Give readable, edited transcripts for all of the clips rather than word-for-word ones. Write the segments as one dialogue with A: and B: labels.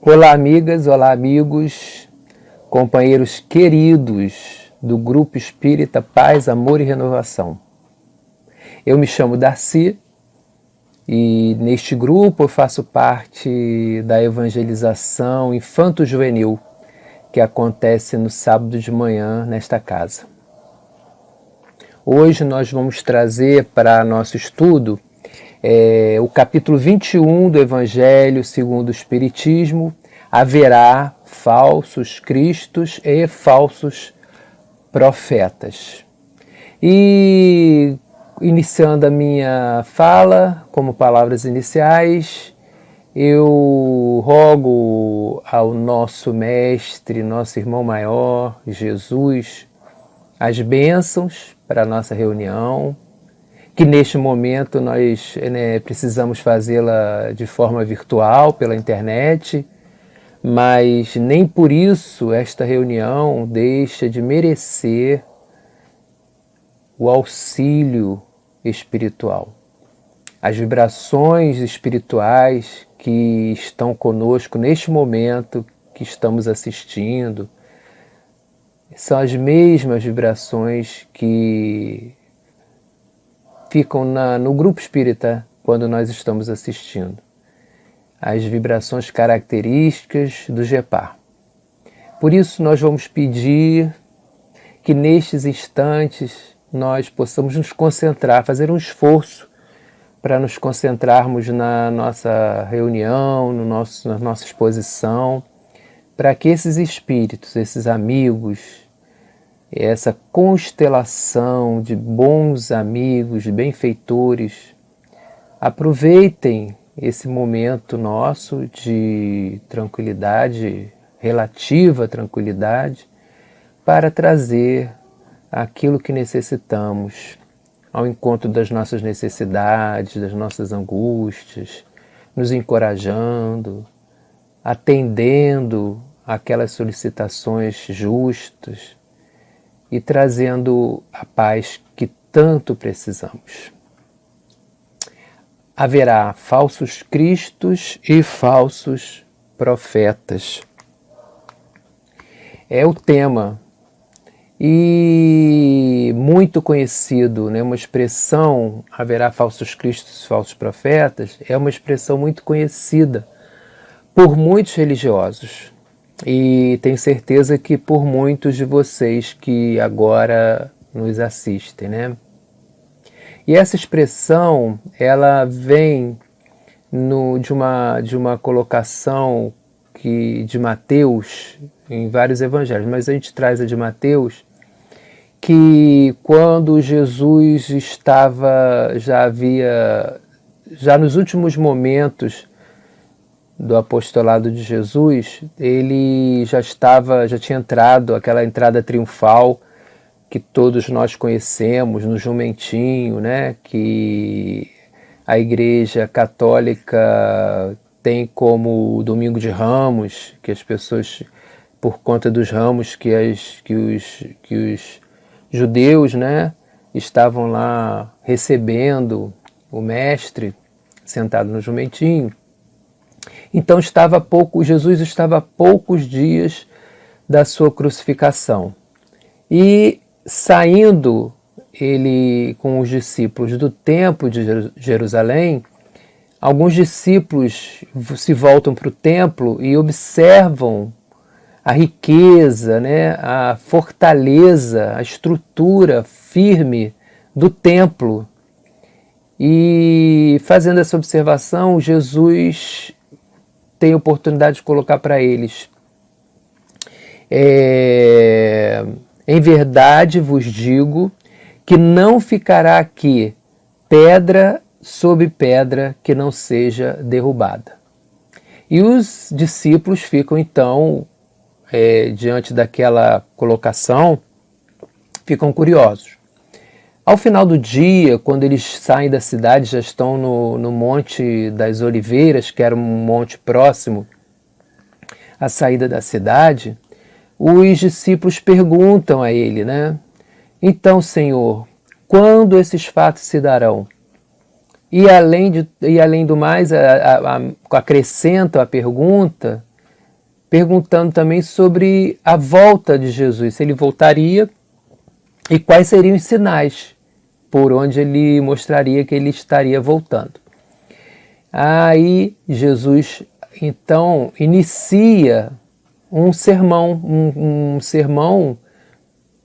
A: Olá, amigas, olá, amigos, companheiros queridos do Grupo Espírita Paz, Amor e Renovação. Eu me chamo Darcy e neste grupo eu faço parte da evangelização infanto-juvenil que acontece no sábado de manhã nesta casa. Hoje nós vamos trazer para nosso estudo o capítulo 21 do Evangelho segundo o Espiritismo. Haverá falsos cristos e falsos profetas. E iniciando a minha fala, como palavras iniciais, eu rogo ao nosso mestre, nosso irmão maior, Jesus, as bênçãos para a nossa reunião, que neste momento nós precisamos fazê-la de forma virtual, pela internet, mas nem por isso esta reunião deixa de merecer o auxílio espiritual. As vibrações espirituais que estão conosco neste momento que estamos assistindo são as mesmas vibrações que ficam no grupo espírita quando nós estamos assistindo. As vibrações características do GEPAR. Por isso nós vamos pedir que nestes instantes nós possamos nos concentrar, fazer um esforço para nos concentrarmos na nossa reunião, na nossa exposição, para que esses espíritos, esses amigos, essa constelação de bons amigos, de benfeitores, aproveitem esse momento nosso de tranquilidade, relativa tranquilidade, para trazer aquilo que necessitamos ao encontro das nossas necessidades, das nossas angústias, nos encorajando, atendendo aquelas solicitações justas e trazendo a paz que tanto precisamos. Haverá falsos cristos e falsos profetas. É o tema, e muito conhecido, né? Uma expressão, haverá falsos cristos e falsos profetas, é uma expressão muito conhecida por muitos religiosos. E tenho certeza que por muitos de vocês que agora nos assistem, né? E essa expressão, ela vem de uma colocação de Mateus, em vários evangelhos, mas a gente traz a de Mateus, que quando Jesus já nos últimos momentos do apostolado de Jesus, ele já tinha entrado, aquela entrada triunfal que todos nós conhecemos no jumentinho, né? Que a Igreja Católica tem como o Domingo de Ramos, que as pessoas, por conta dos ramos que os judeus, né, estavam lá recebendo o mestre sentado no jumentinho. Então Jesus estava a poucos dias da sua crucificação. E saindo ele com os discípulos do templo de Jerusalém, alguns discípulos se voltam para o templo e observam a riqueza, né, a fortaleza, a estrutura firme do templo. E fazendo essa observação, Jesus tem a oportunidade de colocar para eles: em verdade vos digo que não ficará aqui pedra sobre pedra que não seja derrubada. E os discípulos ficam então, diante daquela colocação, ficam curiosos. Ao final do dia, quando eles saem da cidade, já estão no Monte das Oliveiras, que era um monte próximo à saída da cidade, os discípulos perguntam a ele, né? Então, Senhor, quando esses fatos se darão? E além do mais, acrescentam a pergunta perguntando também sobre a volta de Jesus, se ele voltaria e quais seriam os sinais por onde ele mostraria que ele estaria voltando. Aí Jesus então inicia um sermão,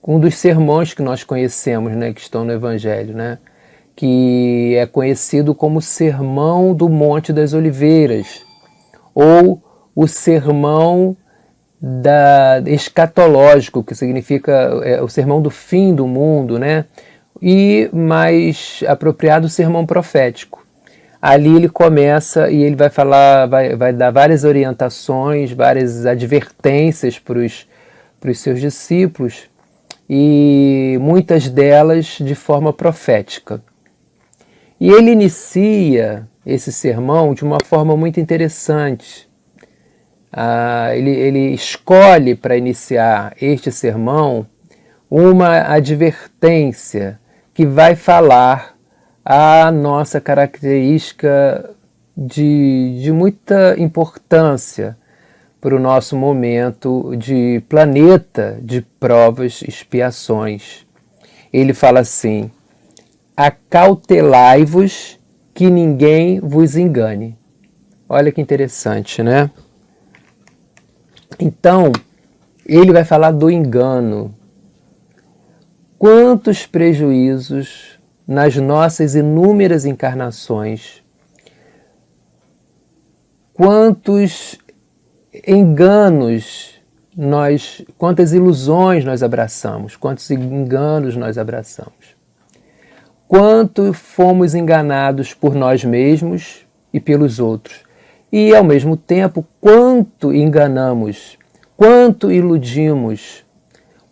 A: um dos sermões que nós conhecemos, né, que estão no Evangelho, né, que é conhecido como Sermão do Monte das Oliveiras, ou o Sermão escatológico, que significa o sermão do fim do mundo, né, e mais apropriado, o sermão profético. Ali ele começa e ele vai falar, vai dar várias orientações, várias advertências para os seus discípulos, e muitas delas de forma profética. E ele inicia esse sermão de uma forma muito interessante. Ele escolhe para iniciar este sermão uma advertência que vai falar a nossa característica de muita importância para o nosso momento de planeta de provas e expiações. Ele fala assim: acautelai-vos que ninguém vos engane. Olha que interessante, né? Então, ele vai falar do engano. Quantos prejuízos nas nossas inúmeras encarnações, quantos enganos quantas ilusões nós abraçamos, quantos enganos nós abraçamos. Quanto fomos enganados por nós mesmos e pelos outros. E, ao mesmo tempo, quanto enganamos, quanto iludimos,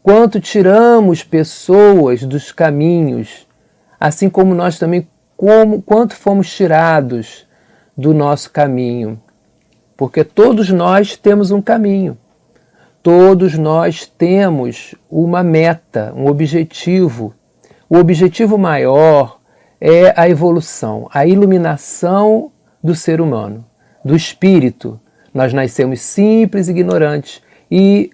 A: quanto tiramos pessoas dos caminhos, assim como nós também, quanto fomos tirados do nosso caminho. Porque todos nós temos um caminho, todos nós temos uma meta, um objetivo. O objetivo maior é a evolução, a iluminação do ser humano, do espírito. Nós nascemos simples e ignorantes e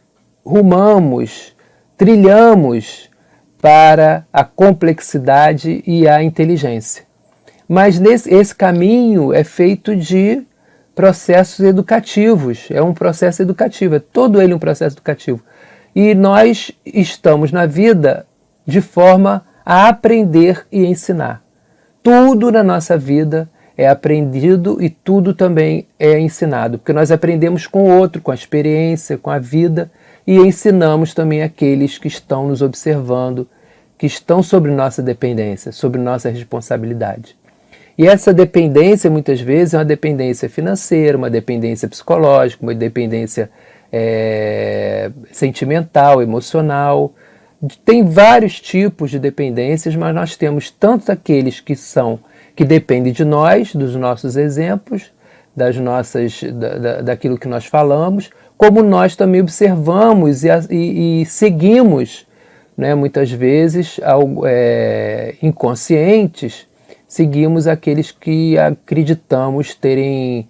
A: trilhamos para a complexidade e a inteligência. Mas esse caminho é feito de processos educativos, é um processo educativo, é todo ele um processo educativo. E nós estamos na vida de forma a aprender e ensinar. Tudo na nossa vida é aprendido e tudo também é ensinado, porque nós aprendemos com o outro, com a experiência, com a vida, e ensinamos também aqueles que estão nos observando, que estão sobre nossa dependência, sobre nossa responsabilidade. E essa dependência, muitas vezes, é uma dependência financeira, uma dependência psicológica, uma dependência sentimental, emocional. Tem vários tipos de dependências, mas nós temos tanto aqueles que dependem de nós, dos nossos exemplos, daquilo que nós falamos, como nós também observamos e seguimos, né, muitas vezes, inconscientes, seguimos aqueles que acreditamos terem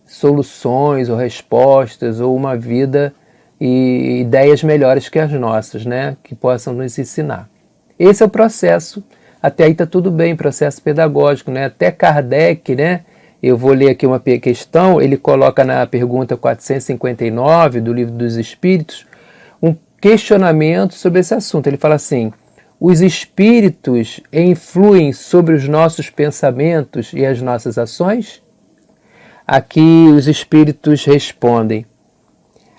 A: soluções ou respostas ou uma vida e ideias melhores que as nossas, né, que possam nos ensinar. Esse é o processo, até aí está tudo bem, processo pedagógico, né? Até Kardec, né, eu vou ler aqui uma questão, ele coloca na pergunta 459 do Livro dos Espíritos um questionamento sobre esse assunto. Ele fala assim: os espíritos influem sobre os nossos pensamentos e as nossas ações? Aqui os espíritos respondem: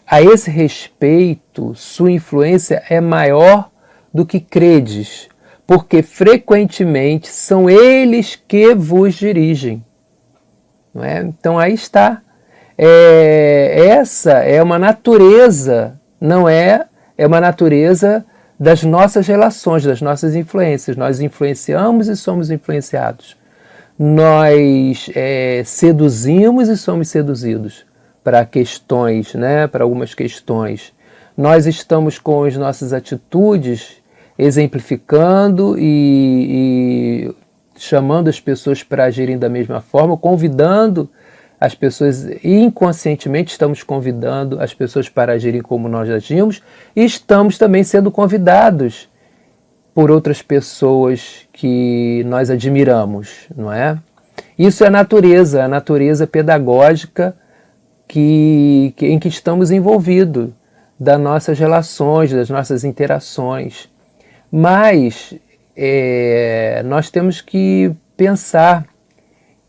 A: a esse respeito, sua influência é maior do que credes, porque frequentemente são eles que vos dirigem. Não é? Então aí está. Essa é uma natureza, não é? É uma natureza das nossas relações, das nossas influências. Nós influenciamos e somos influenciados. Nós seduzimos e somos seduzidos para questões, né? Para algumas questões. Nós estamos com as nossas atitudes exemplificando e chamando as pessoas para agirem da mesma forma, convidando as pessoas inconscientemente estamos convidando as pessoas para agirem como nós agimos e estamos também sendo convidados por outras pessoas que nós admiramos, não é? Isso é a natureza pedagógica em que estamos envolvidos, das nossas relações, das nossas interações. Mas nós temos que pensar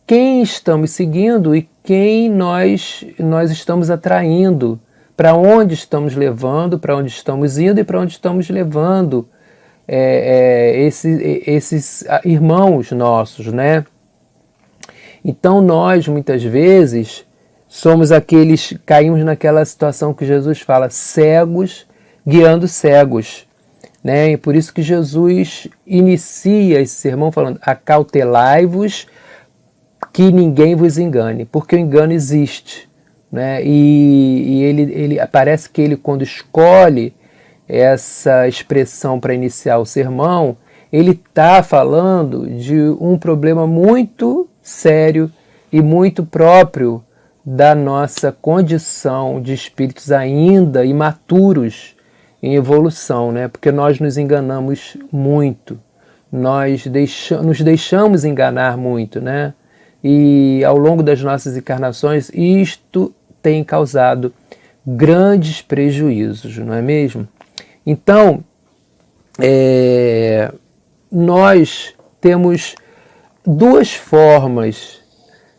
A: quem estamos seguindo e quem nós estamos atraindo, para onde estamos levando, para onde estamos indo e para onde estamos levando esses irmãos nossos, né? Então nós, muitas vezes, somos aqueles, caímos naquela situação que Jesus fala, cegos guiando cegos, né? E por isso que Jesus inicia esse sermão falando, acautelai-vos que ninguém vos engane, porque o engano existe, né? E ele parece que ele, quando escolhe essa expressão para iniciar o sermão, ele está falando de um problema muito sério e muito próprio da nossa condição de espíritos ainda imaturos em evolução, né? Porque nós nos enganamos muito, nos deixamos enganar muito, né? E ao longo das nossas encarnações, isto tem causado grandes prejuízos, não é mesmo? Então, nós temos duas formas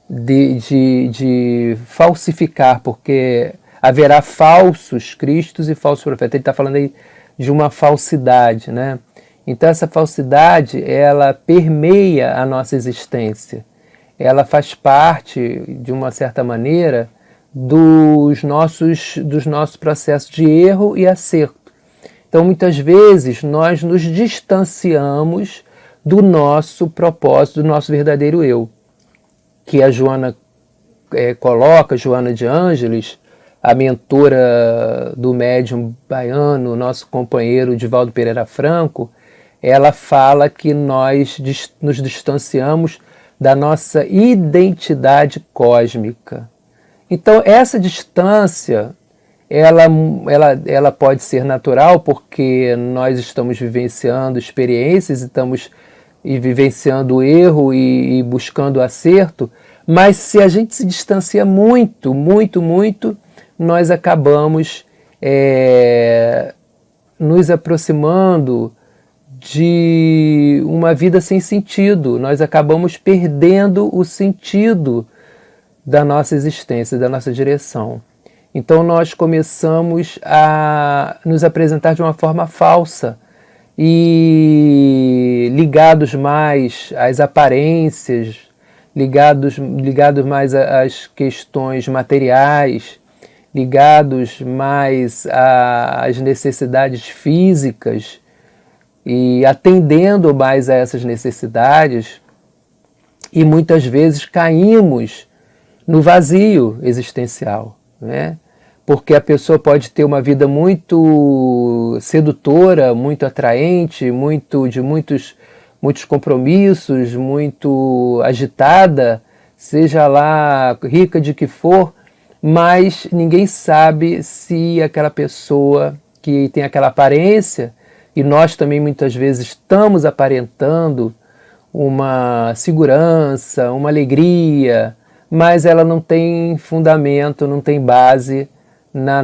A: de falsificar, porque haverá falsos cristos e falsos profetas. Ele está falando aí de uma falsidade, né? Então essa falsidade, ela permeia a nossa existência. Ela faz parte, de uma certa maneira, dos nossos processos de erro e acerto. Então, muitas vezes, nós nos distanciamos do nosso propósito, do nosso verdadeiro eu, que a Joana coloca, Joana de Ângeles, a mentora do médium baiano, nosso companheiro Divaldo Pereira Franco, ela fala que nós nos distanciamos da nossa identidade cósmica. Então, essa distância, ela pode ser natural, porque nós estamos vivenciando experiências, estamos vivenciando o erro e buscando o acerto, mas se a gente se distancia muito, muito, muito, nós acabamos nos aproximando de uma vida sem sentido. Nós acabamos perdendo o sentido da nossa existência, da nossa direção. Então nós começamos a nos apresentar de uma forma falsa e ligados mais às aparências, ligados mais às questões materiais, ligados mais às necessidades físicas e atendendo mais a essas necessidades, e muitas vezes caímos no vazio existencial, né? Porque a pessoa pode ter uma vida muito sedutora, muito atraente, de muitos compromissos, muito agitada, seja lá rica de que for, mas ninguém sabe se aquela pessoa que tem aquela aparência, e nós também muitas vezes estamos aparentando uma segurança, uma alegria, mas ela não tem fundamento, não tem base no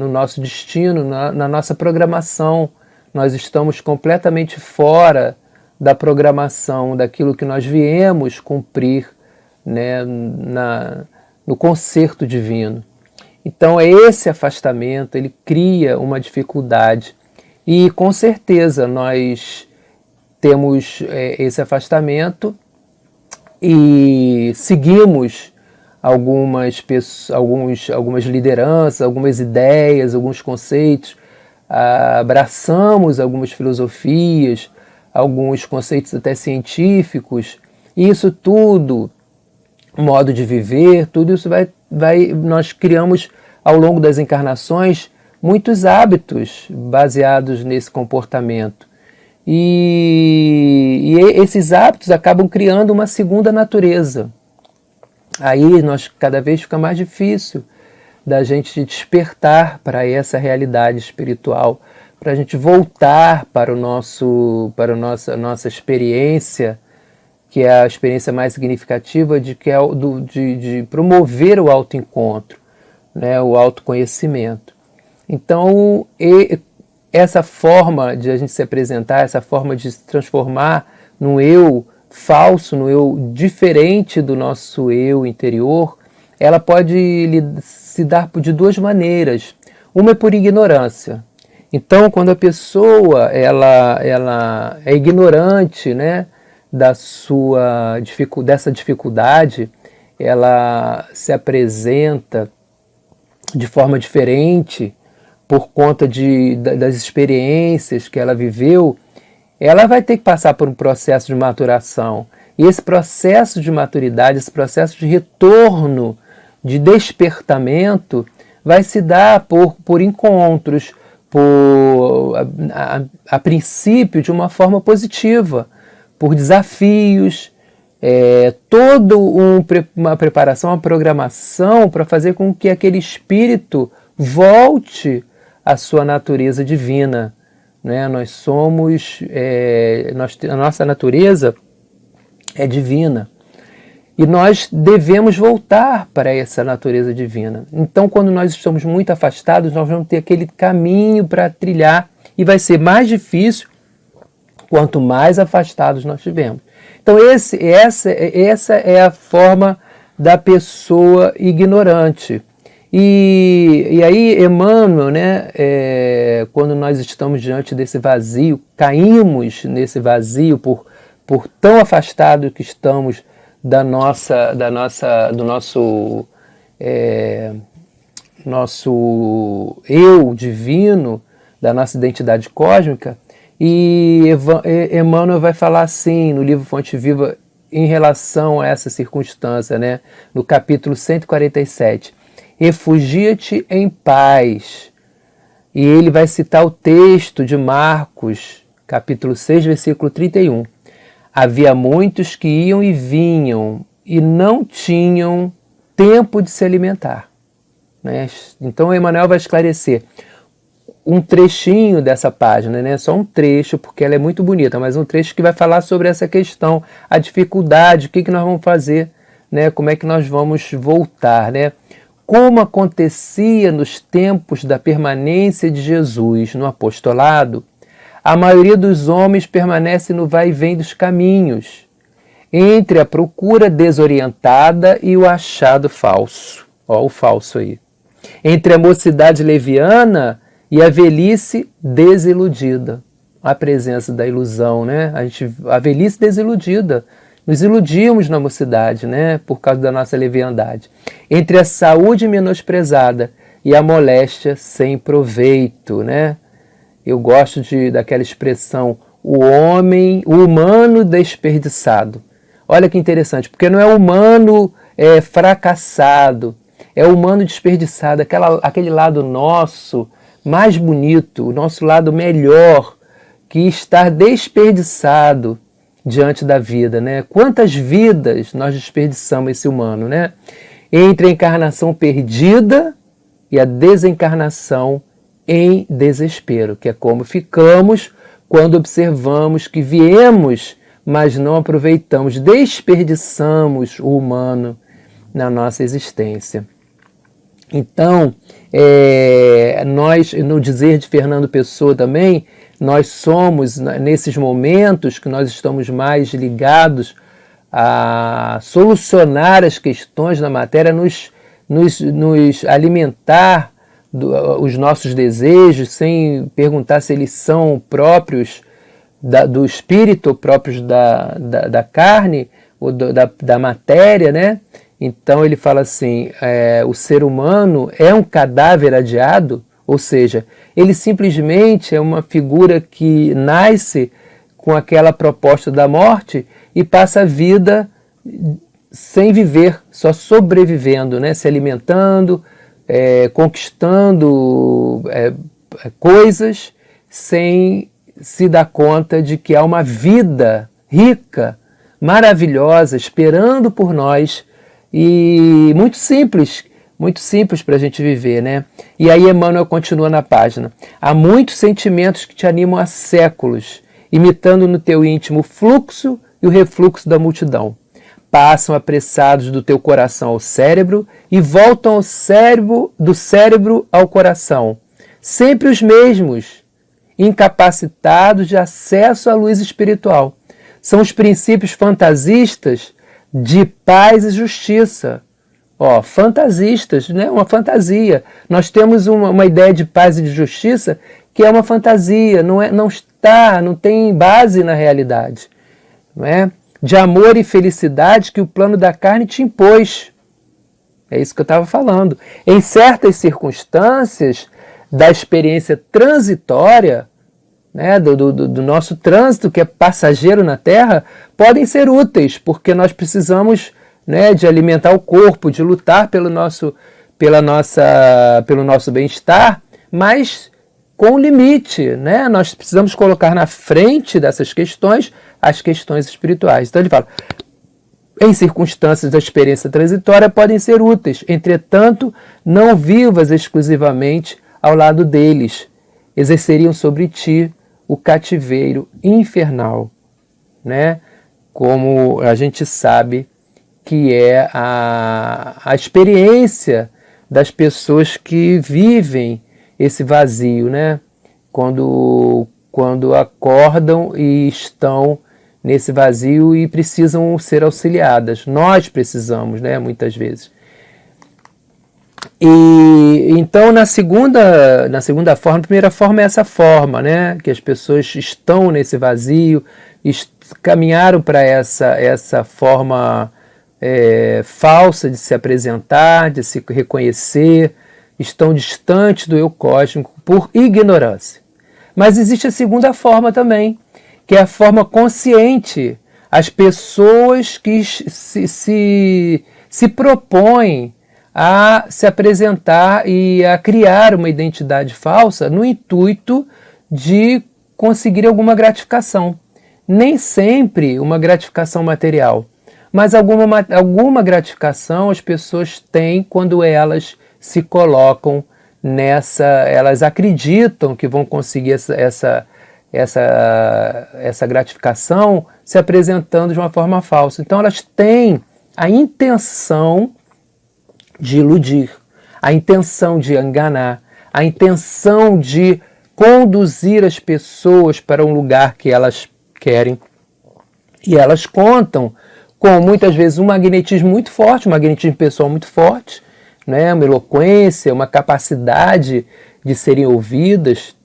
A: nosso destino, na nossa programação. Nós estamos completamente fora da programação, daquilo que nós viemos cumprir, né, no concerto divino. Então esse afastamento, ele cria uma dificuldade, e com certeza nós temos esse afastamento e seguimos algumas lideranças, algumas ideias, alguns conceitos, abraçamos algumas filosofias, alguns conceitos até científicos, e isso tudo, modo de viver, tudo isso nós criamos ao longo das encarnações muitos hábitos baseados nesse comportamento. E esses hábitos acabam criando uma segunda natureza. aí cada vez fica mais difícil da gente despertar para essa realidade espiritual, para a gente voltar para nossa experiência, que é a experiência mais significativa, de promover o autoencontro, né, o autoconhecimento. Então, essa forma de a gente se apresentar, essa forma de se transformar num eu falso, num eu diferente do nosso eu interior, ela pode se dar de duas maneiras. Uma é por ignorância. Então, quando a pessoa ela é ignorante, né, dessa dificuldade, ela se apresenta de forma diferente por conta das experiências que ela viveu, ela vai ter que passar por um processo de maturação. E esse processo de maturidade, esse processo de retorno, de despertamento, vai se dar por encontros, a princípio de uma forma positiva, por desafios, toda uma preparação, uma programação para fazer com que aquele espírito volte à sua natureza divina. Né? Nós somos, a nossa natureza é divina. E nós devemos voltar para essa natureza divina. Então, quando nós estamos muito afastados, nós vamos ter aquele caminho para trilhar e vai ser mais difícil quanto mais afastados nós estivermos. Então, essa é a forma da pessoa ignorante. E aí, Emmanuel, né, quando nós estamos diante desse vazio, caímos nesse vazio por tão afastados que estamos do nosso eu divino, da nossa identidade cósmica. E Emmanuel vai falar assim no livro Fonte Viva em relação a essa circunstância, né? No capítulo 147. Refugia-te em paz. E ele vai citar o texto de Marcos, capítulo 6, versículo 31. Havia muitos que iam e vinham e não tinham tempo de se alimentar. Né? Então Emmanuel vai esclarecer um trechinho dessa página, né? Só um trecho, porque ela é muito bonita, mas um trecho que vai falar sobre essa questão, a dificuldade, o que nós vamos fazer, né? Como é que nós vamos voltar, né? Como acontecia nos tempos da permanência de Jesus no apostolado, a maioria dos homens permanece no vai e vem dos caminhos, entre a procura desorientada e o achado falso. Ó, o falso aí. Entre a mocidade leviana e a velhice desiludida. A presença da ilusão, né? A velhice desiludida. Nos iludimos na mocidade, né? Por causa da nossa leviandade. Entre a saúde menosprezada e a moléstia sem proveito, né? Eu gosto daquela expressão, o humano desperdiçado. Olha que interessante, porque não é humano fracassado, é humano desperdiçado, aquele lado nosso mais bonito, o nosso lado melhor, que está desperdiçado diante da vida, né? Quantas vidas nós desperdiçamos esse humano, né? Entre a encarnação perdida e a desencarnação em desespero, que é como ficamos quando observamos que viemos, mas não aproveitamos, desperdiçamos o humano na nossa existência. Então, nós, no dizer de Fernando Pessoa também, nós somos, nesses momentos que nós estamos mais ligados a solucionar as questões da matéria, nos alimentar os nossos desejos, sem perguntar se eles são próprios do espírito ou próprios da carne ou da matéria, né? Então ele fala assim, o ser humano é um cadáver adiado, ou seja, ele simplesmente é uma figura que nasce com aquela proposta da morte e passa a vida sem viver, só sobrevivendo, né? Se alimentando, conquistando coisas, sem se dar conta de que há uma vida rica, maravilhosa, esperando por nós, e muito simples para a gente viver, né? E aí Emmanuel continua na página. Há muitos sentimentos que te animam há séculos, imitando no teu íntimo o fluxo e o refluxo da multidão. Passam apressados do teu coração ao cérebro e voltam ao cérebro, do cérebro ao coração. Sempre os mesmos, incapacitados de acesso à luz espiritual. São os princípios fantasistas de paz e justiça. Fantasistas, né? Uma fantasia. Nós temos uma ideia de paz e de justiça que é uma fantasia, não tem base na realidade. Não é? De amor e felicidade que o plano da carne te impôs. É isso que eu estava falando. Em certas circunstâncias da experiência transitória, né, do nosso trânsito, que é passageiro na Terra, podem ser úteis, porque nós precisamos, né, de alimentar o corpo, de lutar pelo nosso bem-estar, mas com limite, né? Nós precisamos colocar na frente dessas questões as questões espirituais. Então ele fala, em circunstâncias da experiência transitória podem ser úteis, entretanto, não vivas exclusivamente ao lado deles, exerceriam sobre ti o cativeiro infernal, né? Como a gente sabe que é a experiência das pessoas que vivem esse vazio, né? Quando acordam e estão nesse vazio e precisam ser auxiliadas. Nós precisamos, né? Muitas vezes. E então na segunda forma, a primeira forma é essa forma, né? Que as pessoas estão nesse vazio, caminharam para essa forma falsa de se apresentar, de se reconhecer, estão distantes do eu cósmico por ignorância. Mas existe a segunda forma também, que é a forma consciente. As pessoas que se propõem a se apresentar e a criar uma identidade falsa no intuito de conseguir alguma gratificação. Nem sempre uma gratificação material, mas alguma gratificação as pessoas têm quando elas se colocam elas acreditam que vão conseguir essa gratificação se apresentando de uma forma falsa. Então elas têm a intenção de iludir, a intenção de enganar, a intenção de conduzir as pessoas para um lugar que elas querem. E elas contam com muitas vezes um magnetismo muito forte, um magnetismo pessoal muito forte, né? Uma eloquência, uma capacidade de serem ouvidas,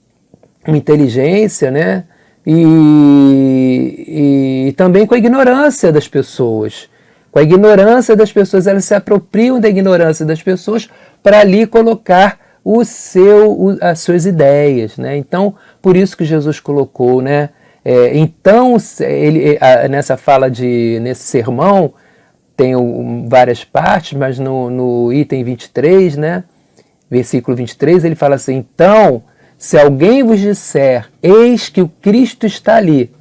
A: uma inteligência, né? E também com a ignorância das pessoas. Com a ignorância das pessoas, elas se apropriam da ignorância das pessoas para ali colocar as suas ideias, né? Então, por isso que Jesus colocou, né? Então, nessa fala nesse sermão, tem várias partes, mas no item 23, né? Versículo 23, ele fala assim, então, se alguém vos disser, eis que o Cristo está ali,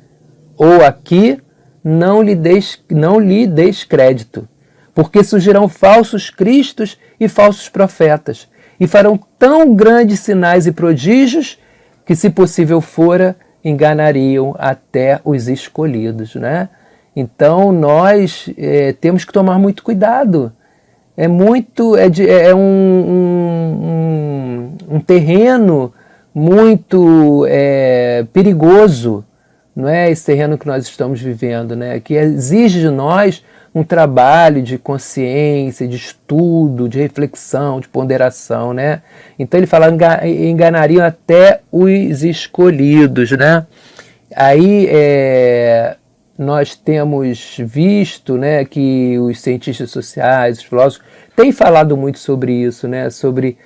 A: ou aqui, não lhe deis crédito, porque surgirão falsos cristos e falsos profetas, e farão tão grandes sinais e prodígios, que se possível fora, enganariam até os escolhidos, né? Então nós temos que tomar muito cuidado. É um terreno muito perigoso, não é? Esse terreno que nós estamos vivendo, né? Que exige de nós um trabalho de consciência, de estudo, de reflexão, de ponderação, né? Então ele fala, enganariam até os escolhidos, né? Aí nós temos visto, né, que os cientistas sociais, os filósofos, têm falado muito sobre isso, né? Sobre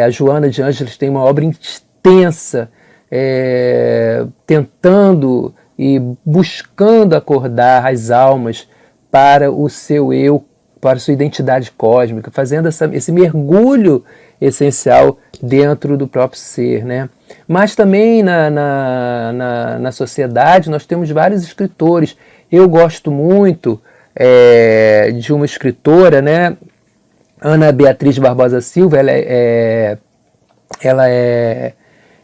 A: a Joana de Ângeles tem uma obra extensa, tentando e buscando acordar as almas para o seu eu, para a sua identidade cósmica, fazendo esse mergulho essencial dentro do próprio ser, né? Mas também na sociedade nós temos vários escritores. Eu gosto muito de uma escritora, né, Ana Beatriz Barbosa Silva. Ela é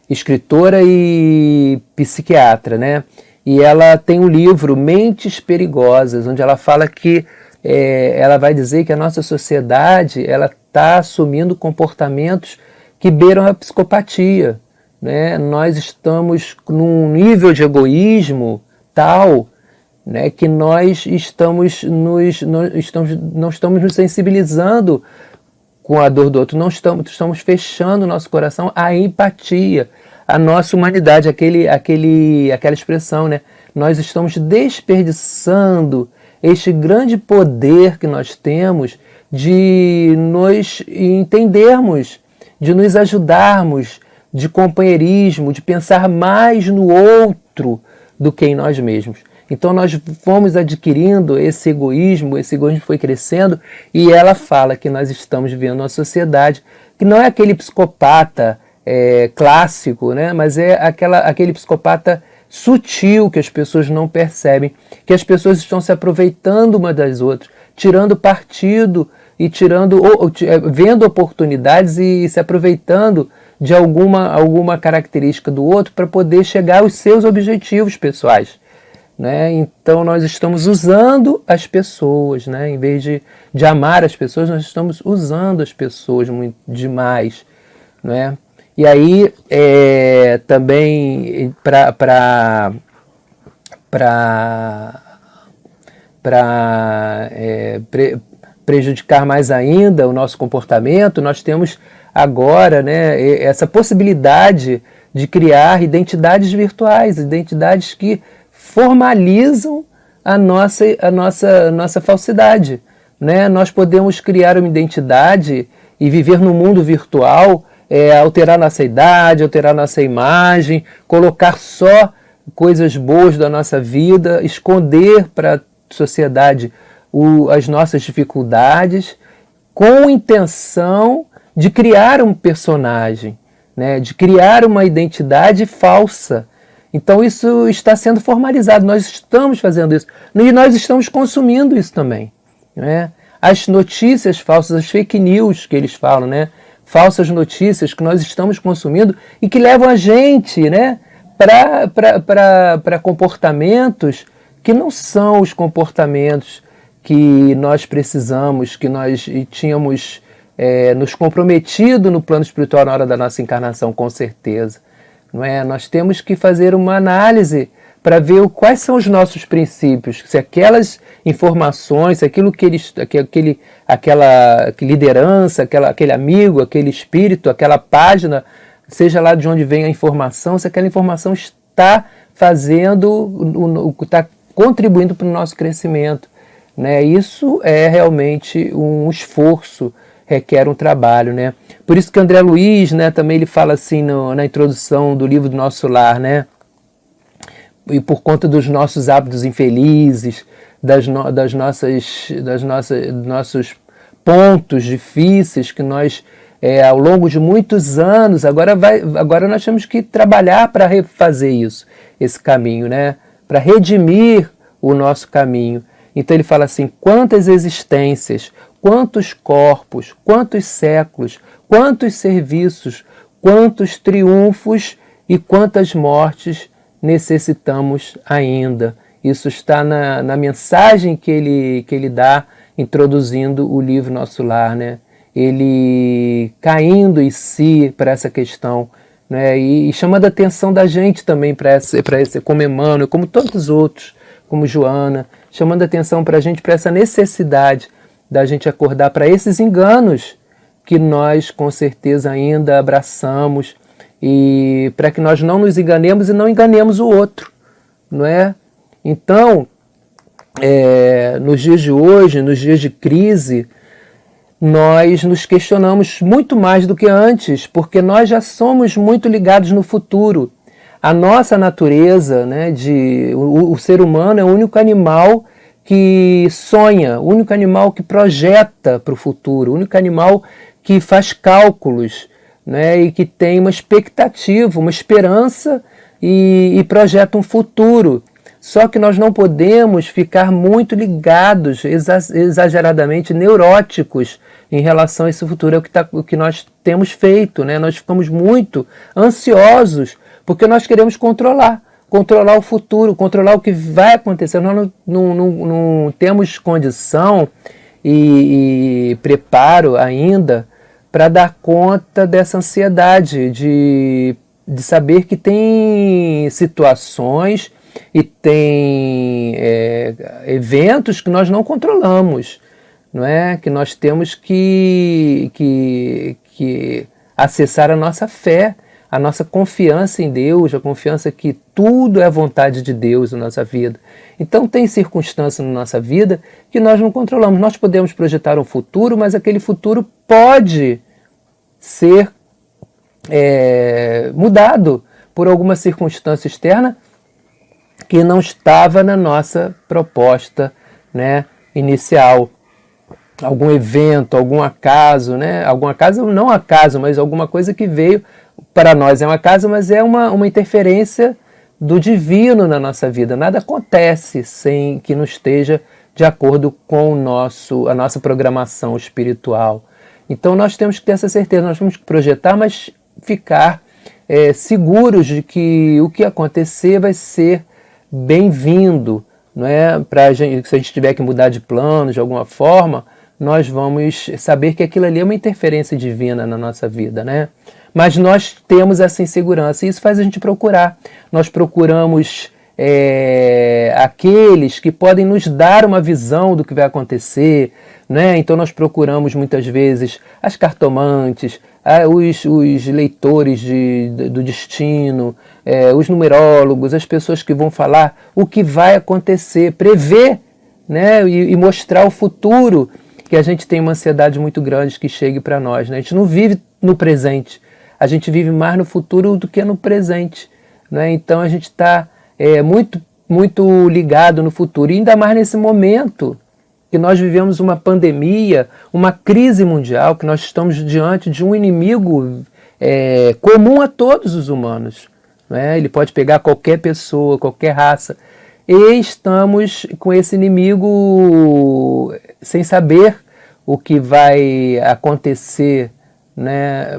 A: escritora e psiquiatra, né? E ela tem um livro, Mentes Perigosas, onde ela fala que ela vai dizer que a nossa sociedade ela está assumindo comportamentos que beiram a psicopatia, né? Nós estamos num nível de egoísmo tal, né, que nós não estamos nos sensibilizando com a dor do outro, não estamos fechando o nosso coração à empatia, à nossa humanidade, aquela expressão, né? Nós estamos desperdiçando este grande poder que nós temos de nos entendermos, de nos ajudarmos, de companheirismo, de pensar mais no outro do que em nós mesmos. Então nós fomos adquirindo esse egoísmo foi crescendo, e ela fala que nós estamos vivendo uma sociedade que não é aquele psicopata clássico, né? Mas é aquele psicopata sutil que as pessoas não percebem, que as pessoas estão se aproveitando uma das outras, tirando partido e vendo oportunidades e se aproveitando de alguma característica do outro para poder chegar aos seus objetivos pessoais, né? Então nós estamos usando as pessoas, né? Em vez de amar as pessoas, nós estamos usando as pessoas muito demais, né? E aí também para prejudicar mais ainda o nosso comportamento, nós temos agora, né, essa possibilidade de criar identidades virtuais, identidades que formalizam a nossa falsidade, né? Nós podemos criar uma identidade e viver no mundo virtual, alterar nossa idade, alterar nossa imagem, colocar só coisas boas da nossa vida, esconder para a sociedade as nossas dificuldades, com intenção de criar um personagem, né? De criar uma identidade falsa. Então isso está sendo formalizado, nós estamos fazendo isso, e nós estamos consumindo isso também, né? As notícias falsas, as fake news que eles falam, né? Falsas notícias que nós estamos consumindo e que levam a gente, né, para comportamentos que não são os comportamentos que nós precisamos, que nós tínhamos nos comprometido no plano espiritual na hora da nossa encarnação, com certeza. Não é? Nós temos que fazer uma análise para ver quais são os nossos princípios, se aquelas informações, se aquilo que aquela liderança, aquele amigo, aquele espírito, aquela página, seja lá de onde vem a informação, se aquela informação está está contribuindo para o nosso crescimento, né? Isso é realmente um esforço, requer um trabalho, né? Por isso que André Luiz, né, também ele fala assim na introdução do livro do Nosso Lar, né? E por conta dos nossos hábitos infelizes, dos nossos pontos difíceis que nós, ao longo de muitos anos, agora nós temos que trabalhar para refazer esse caminho, né? Para redimir o nosso caminho. Então ele fala assim: quantas existências, quantos corpos, quantos séculos, quantos serviços, quantos triunfos e quantas mortes necessitamos ainda. Isso está na mensagem que ele dá, introduzindo o livro Nosso Lar, né? Ele caindo em si para essa questão, né? E chamando a atenção da gente também para esse, como Emmanuel, como tantos outros, como Joana, chamando a atenção para a gente, para essa necessidade da gente acordar para esses enganos que nós com certeza ainda abraçamos, e para que nós não nos enganemos e não enganemos o outro, não é? Então, nos dias de hoje, nos dias de crise, nós nos questionamos muito mais do que antes, porque nós já somos muito ligados no futuro. A nossa natureza, né, o ser humano é o único animal que sonha, o único animal que projeta para o futuro, o único animal que faz cálculos, né, e que tem uma expectativa, uma esperança e projeta um futuro. Só que nós não podemos ficar muito ligados, exageradamente neuróticos em relação a esse futuro. É o que nós temos feito, né? Nós ficamos muito ansiosos porque nós queremos controlar o futuro, controlar o que vai acontecer. Nós não temos condição e preparo ainda para dar conta dessa ansiedade de saber que tem situações e tem eventos que nós não controlamos, não é? Que nós temos que acessar a nossa fé, a nossa confiança em Deus, a confiança que tudo é a vontade de Deus na nossa vida. Então tem circunstâncias na nossa vida que nós não controlamos. Nós podemos projetar um futuro, mas aquele futuro pode ser mudado por alguma circunstância externa que não estava na nossa proposta, né, inicial. Algum evento, algum acaso, né? Algum acaso, não acaso, mas alguma coisa que veio, para nós é um acaso, mas é uma interferência do divino na nossa vida. Nada acontece sem que não esteja de acordo com a nossa programação espiritual. Então nós temos que ter essa certeza, nós temos que projetar, mas ficar seguros de que o que acontecer vai ser bem-vindo, não é? Se a gente tiver que mudar de plano de alguma forma, nós vamos saber que aquilo ali é uma interferência divina na nossa vida, né? Mas nós temos essa insegurança e isso faz a gente procurar. Nós procuramos aqueles que podem nos dar uma visão do que vai acontecer, né? Então nós procuramos muitas vezes as cartomantes, os leitores do destino, os numerólogos, as pessoas que vão falar o que vai acontecer, prever, né? E mostrar o futuro, que a gente tem uma ansiedade muito grande que chegue para nós, né? A gente não vive no presente, a gente vive mais no futuro do que no presente, né? Então a gente está muito, muito ligado no futuro, e ainda mais nesse momento que nós vivemos uma pandemia, uma crise mundial, que nós estamos diante de um inimigo comum a todos os humanos, né? Ele pode pegar qualquer pessoa, qualquer raça, e estamos com esse inimigo sem saber o que vai acontecer, né?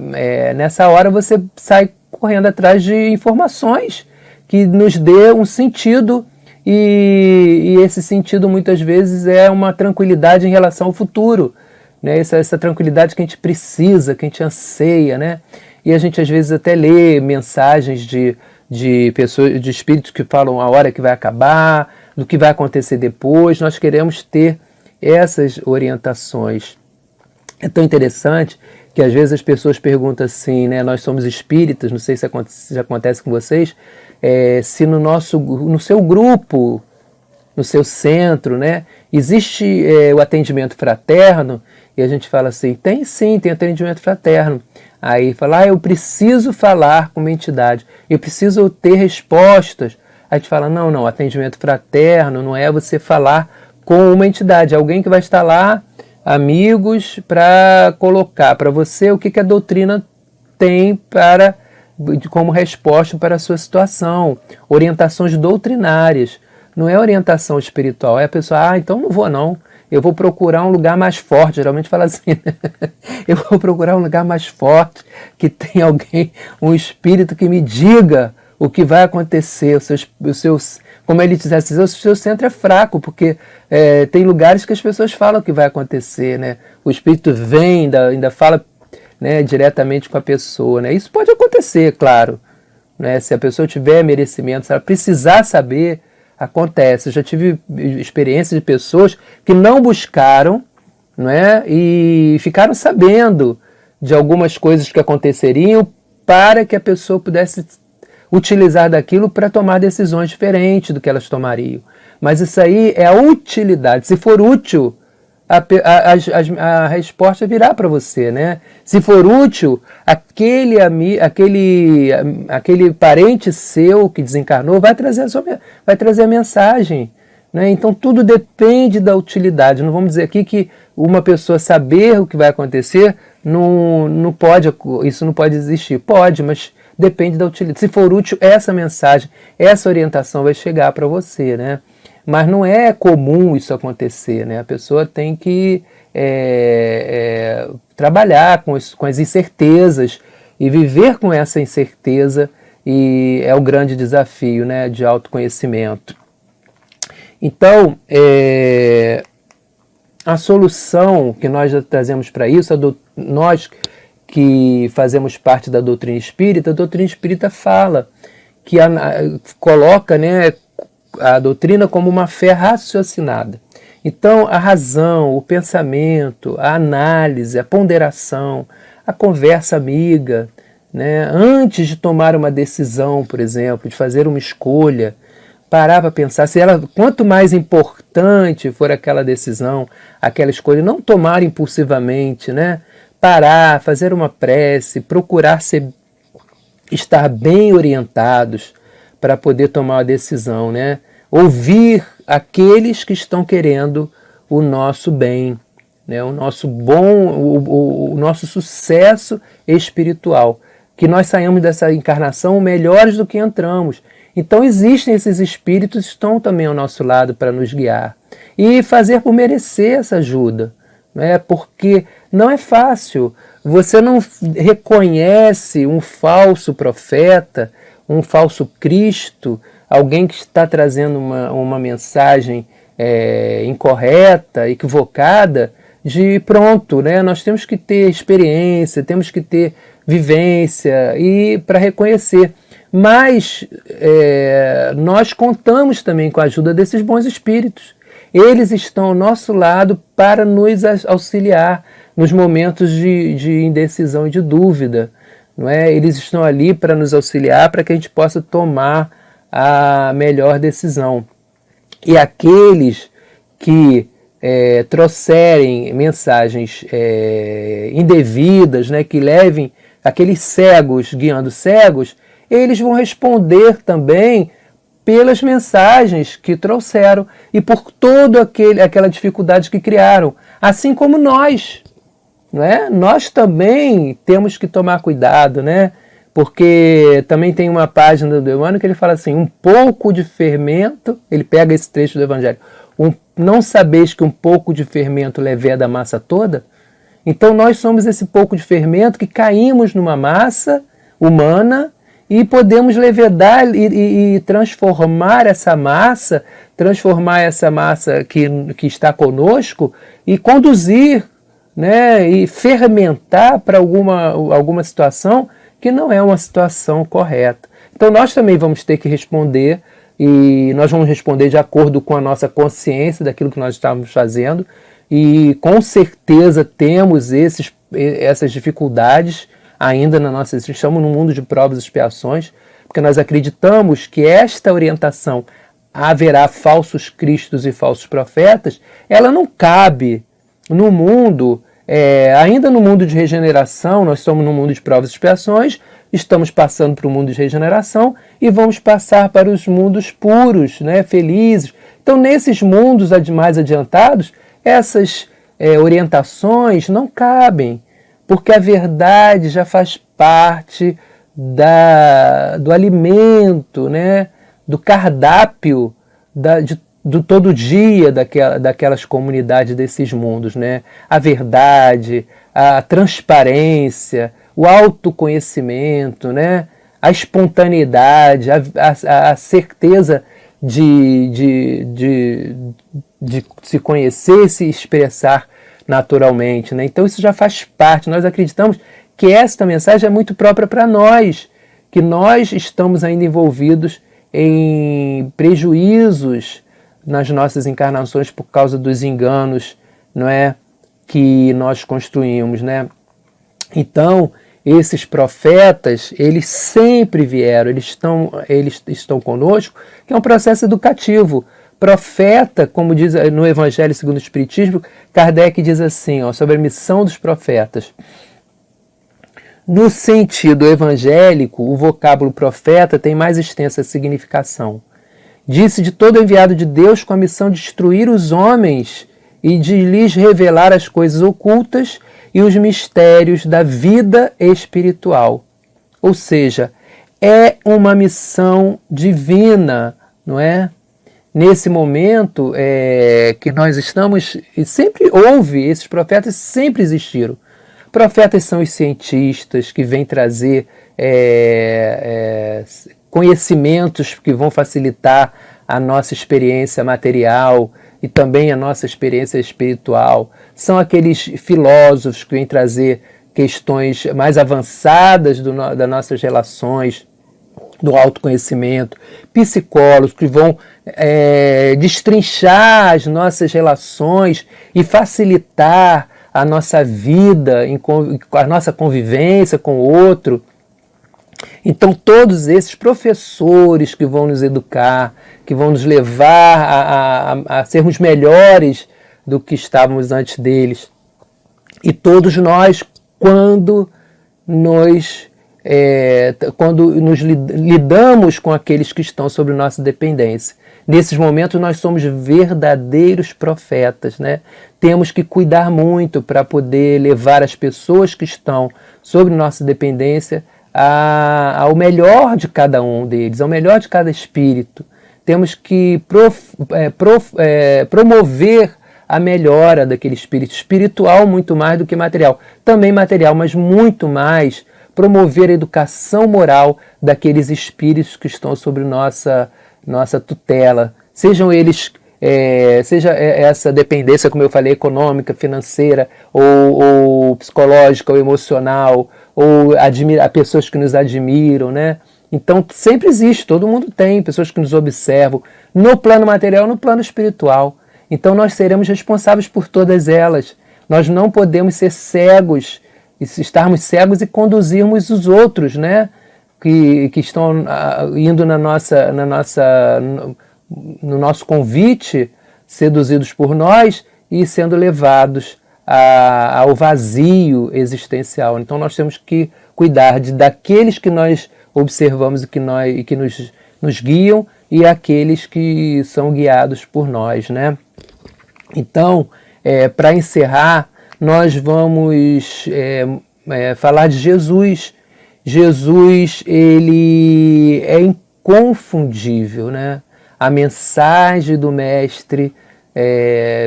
A: Nessa hora você sai correndo atrás de informações que nos dê um sentido, e esse sentido muitas vezes é uma tranquilidade em relação ao futuro, né? Essa tranquilidade que a gente precisa, que a gente anseia, né? E a gente às vezes até lê mensagens de pessoas, de espíritos que falam a hora que vai acabar, do que vai acontecer depois. Nós queremos ter essas orientações. É tão interessante que às vezes as pessoas perguntam assim, né? Nós somos espíritas, não sei se já acontece com vocês, se no seu grupo, no seu centro, né, existe o atendimento fraterno, e a gente fala assim, tem sim, tem atendimento fraterno. Aí fala, eu preciso falar com uma entidade, eu preciso ter respostas. Aí a gente fala, não, atendimento fraterno não é você falar com uma entidade, é alguém que vai estar lá, amigos, para colocar para você o que a doutrina tem como resposta para a sua situação, orientações doutrinárias, não é orientação espiritual, é a pessoa, então não vou não, eu vou procurar um lugar mais forte, geralmente fala assim, né? Eu vou procurar um lugar mais forte, que tem alguém, um espírito que me diga o que vai acontecer, como ele dissesse, o seu centro é fraco, porque tem lugares que as pessoas falam o que vai acontecer, né? O espírito vem, ainda fala, né, diretamente com a pessoa, né? Isso pode acontecer, claro, né? Se a pessoa tiver merecimento, se ela precisar saber, acontece. Eu já tive experiências de pessoas que não buscaram, né, e ficaram sabendo de algumas coisas que aconteceriam para que a pessoa pudesse utilizar daquilo para tomar decisões diferentes do que elas tomariam. Mas isso aí é a utilidade. Se for útil, a resposta virá para você, né? Se for útil, aquele parente seu que desencarnou vai trazer a mensagem, né? Então tudo depende da utilidade. Não vamos dizer aqui que uma pessoa saber o que vai acontecer, isso não pode existir. Pode, mas depende da utilidade. Se for útil, essa mensagem, essa orientação vai chegar para você, né? Mas não é comum isso acontecer, né? A pessoa tem que trabalhar com as incertezas e viver com essa incerteza, e é o grande desafio, né, de autoconhecimento. Então, a solução que nós já trazemos para isso, nós que fazemos parte da doutrina espírita, a doutrina espírita fala, coloca, né, a doutrina como uma fé raciocinada. Então, a razão, o pensamento, a análise, a ponderação, a conversa amiga, né, antes de tomar uma decisão, por exemplo, de fazer uma escolha, parar para pensar quanto mais importante for aquela decisão, aquela escolha, não tomar impulsivamente, né, parar, fazer uma prece, procurar estar bem orientados para poder tomar uma decisão, né? Ouvir aqueles que estão querendo o nosso bem, né? O nosso o nosso sucesso espiritual, que nós saímos dessa encarnação melhores do que entramos. Então existem esses espíritos que estão também ao nosso lado para nos guiar e fazer por merecer essa ajuda, né? Porque não é fácil. Você não reconhece um falso profeta, um falso Cristo, alguém que está trazendo uma mensagem incorreta, equivocada, de pronto, né? Nós temos que ter experiência, temos que ter vivência e para reconhecer. Mas nós contamos também com a ajuda desses bons espíritos. Eles estão ao nosso lado para nos auxiliar nos momentos de indecisão e de dúvida, não é? Eles estão ali para nos auxiliar, para que a gente possa tomar a melhor decisão. E aqueles que trouxerem mensagens indevidas, né, que levem aqueles cegos guiando cegos, eles vão responder também pelas mensagens que trouxeram e por toda aquela dificuldade que criaram, assim como nós. Não é? Nós também temos que tomar cuidado, né? Porque também tem uma página do Emmanuel que ele fala assim, um pouco de fermento, ele pega esse trecho do Evangelho, não sabeis que um pouco de fermento leveda a massa toda? Então nós somos esse pouco de fermento que caímos numa massa humana e podemos levedar e transformar essa massa que está conosco e conduzir, né, e fermentar para alguma situação que não é uma situação correta. Então nós também vamos ter que responder, e nós vamos responder de acordo com a nossa consciência daquilo que nós estamos fazendo, e com certeza temos essas dificuldades ainda na nossa existência. Estamos num mundo de provas e expiações, porque nós acreditamos que esta orientação, haverá falsos cristos e falsos profetas, ela não cabe no mundo, ainda no mundo de regeneração. Nós estamos no mundo de provas e expiações, estamos passando para o mundo de regeneração e vamos passar para os mundos puros, né, felizes. Então, nesses mundos mais adiantados, essas orientações não cabem, porque a verdade já faz parte do alimento, né, do cardápio do todo dia daquelas comunidades desses mundos, né? A verdade, a transparência, o autoconhecimento, né? A espontaneidade, a certeza de se conhecer, se expressar naturalmente, né? Então isso já faz parte. Nós acreditamos que esta mensagem é muito própria para nós, que nós estamos ainda envolvidos em prejuízos nas nossas encarnações por causa dos enganos, não é, que nós construímos, né? Então, esses profetas, eles sempre vieram, eles estão conosco, que é um processo educativo. Profeta, como diz no Evangelho segundo o Espiritismo, Kardec diz assim, sobre a missão dos profetas. No sentido evangélico, o vocábulo profeta tem mais extensa significação. Disse de todo enviado de Deus com a missão de instruir os homens e de lhes revelar as coisas ocultas e os mistérios da vida espiritual. Ou seja, é uma missão divina, não é? Nesse momento que nós estamos, e sempre houve, esses profetas sempre existiram. Profetas são os cientistas que vêm trazer conhecimentos que vão facilitar a nossa experiência material e também a nossa experiência espiritual. São aqueles filósofos que vêm trazer questões mais avançadas das nossas relações, do autoconhecimento, psicólogos que vão destrinchar as nossas relações e facilitar a nossa vida, a nossa convivência com o outro. Então todos esses professores que vão nos educar, que vão nos levar a sermos melhores do que estávamos antes deles. E todos nós, quando nos lidamos com aqueles que estão sob nossa dependência. Nesses momentos nós somos verdadeiros profetas, né? Temos que cuidar muito para poder levar as pessoas que estão sob nossa dependência ao melhor de cada um deles, ao melhor de cada espírito. Temos que promover a melhora daquele espírito espiritual muito mais do que material. Também material, mas muito mais promover a educação moral daqueles espíritos que estão sobre nossa tutela. Sejam eles, seja essa dependência, como eu falei, econômica, financeira, ou psicológica, ou emocional, ou a pessoas que nos admiram, né? Então sempre existe, todo mundo tem pessoas que nos observam, no plano material, no plano espiritual. Então nós seremos responsáveis por todas elas. Nós não podemos ser cegos, estarmos cegos e conduzirmos os outros, né? Que estão indo no nosso convite, seduzidos por nós e sendo levados ao vazio existencial. Então nós temos que cuidar daqueles que nós observamos e que nos guiam e aqueles que são guiados por nós, né? Então, para encerrar, nós vamos falar de Jesus. Jesus, ele é inconfundível, né? A mensagem do Mestre,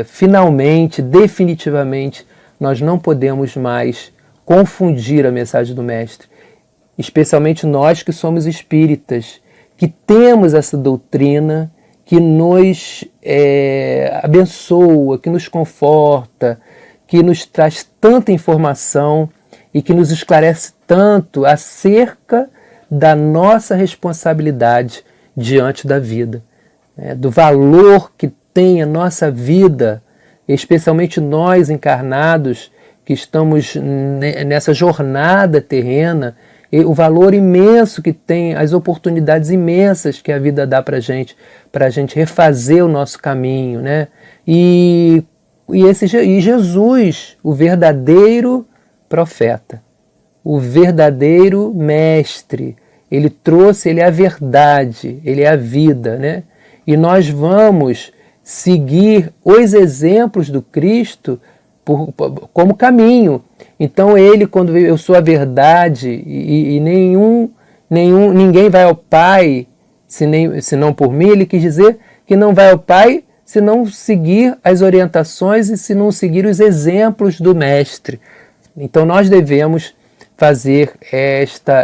A: finalmente, definitivamente, nós não podemos mais confundir a mensagem do Mestre. Especialmente nós que somos espíritas, que temos essa doutrina, que nos abençoa, que nos conforta, que nos traz tanta informação e que nos esclarece tanto acerca da nossa responsabilidade diante da vida, do valor que tem a nossa vida, especialmente nós encarnados que estamos nessa jornada terrena, e o valor imenso que tem, as oportunidades imensas que a vida dá para a gente refazer o nosso caminho, né? E Jesus, o verdadeiro profeta, o verdadeiro mestre, ele é a verdade, ele é a vida, né? E nós vamos seguir os exemplos do Cristo como caminho. Então ele, quando eu sou a verdade e ninguém vai ao Pai senão por mim, ele quis dizer que não vai ao Pai se não seguir as orientações e se não seguir os exemplos do Mestre. Então nós devemos fazer esta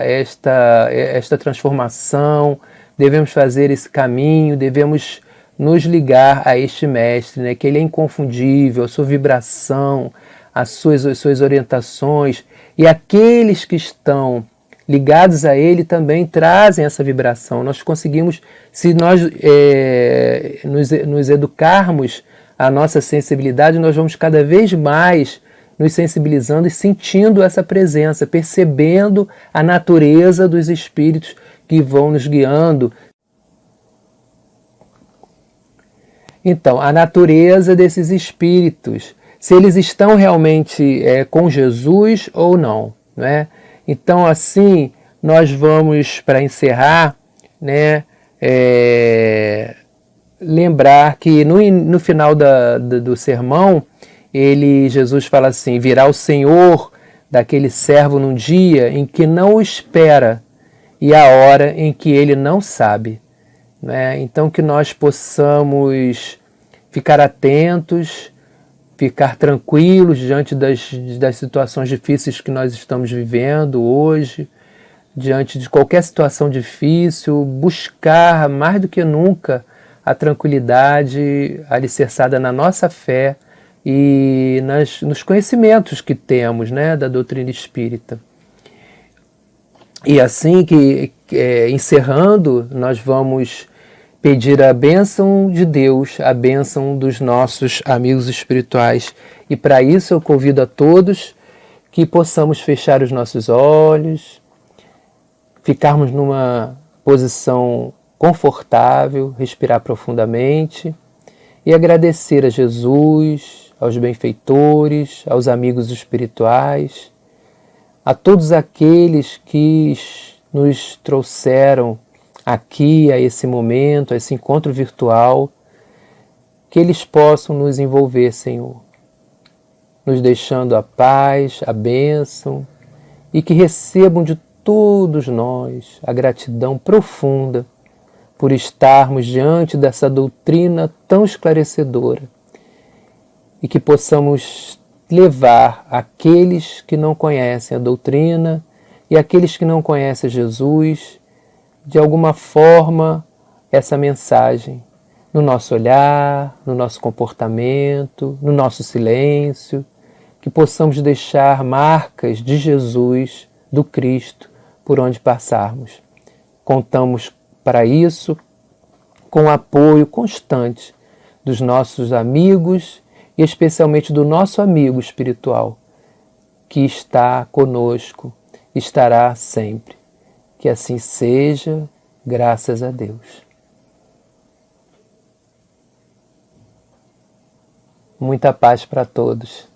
A: transformação, devemos fazer esse caminho, devemos nos ligar a este Mestre, né, que ele é inconfundível, a sua vibração, as suas orientações, e aqueles que estão ligados a ele também trazem essa vibração. Nós conseguimos, se nós nos educarmos a nossa sensibilidade, nós vamos cada vez mais nos sensibilizando e sentindo essa presença, percebendo a natureza dos espíritos que vão nos guiando. Então, a natureza desses espíritos, se eles estão realmente com Jesus ou não, né? Então, assim, nós vamos, para encerrar, né, lembrar que no final do sermão, Jesus fala assim: virá o Senhor daquele servo num dia em que não o espera, e a hora em que ele não sabe, né? Então que nós possamos ficar atentos, ficar tranquilos diante das situações difíceis que nós estamos vivendo hoje, diante de qualquer situação difícil, buscar mais do que nunca a tranquilidade alicerçada na nossa fé e nos conhecimentos que temos, né, da doutrina espírita. E assim encerrando, nós vamos pedir a bênção de Deus, a bênção dos nossos amigos espirituais. E para isso eu convido a todos que possamos fechar os nossos olhos, ficarmos numa posição confortável, respirar profundamente e agradecer a Jesus, aos benfeitores, aos amigos espirituais, a todos aqueles que nos trouxeram aqui, a esse momento, a esse encontro virtual, que eles possam nos envolver, Senhor, nos deixando a paz, a bênção, e que recebam de todos nós a gratidão profunda por estarmos diante dessa doutrina tão esclarecedora, e que possamos levar aqueles que não conhecem a doutrina e aqueles que não conhecem Jesus, de alguma forma, essa mensagem no nosso olhar, no nosso comportamento, no nosso silêncio, que possamos deixar marcas de Jesus, do Cristo, por onde passarmos. Contamos para isso com o apoio constante dos nossos amigos e especialmente do nosso amigo espiritual, que está conosco, estará sempre. Que assim seja, graças a Deus. Muita paz para todos.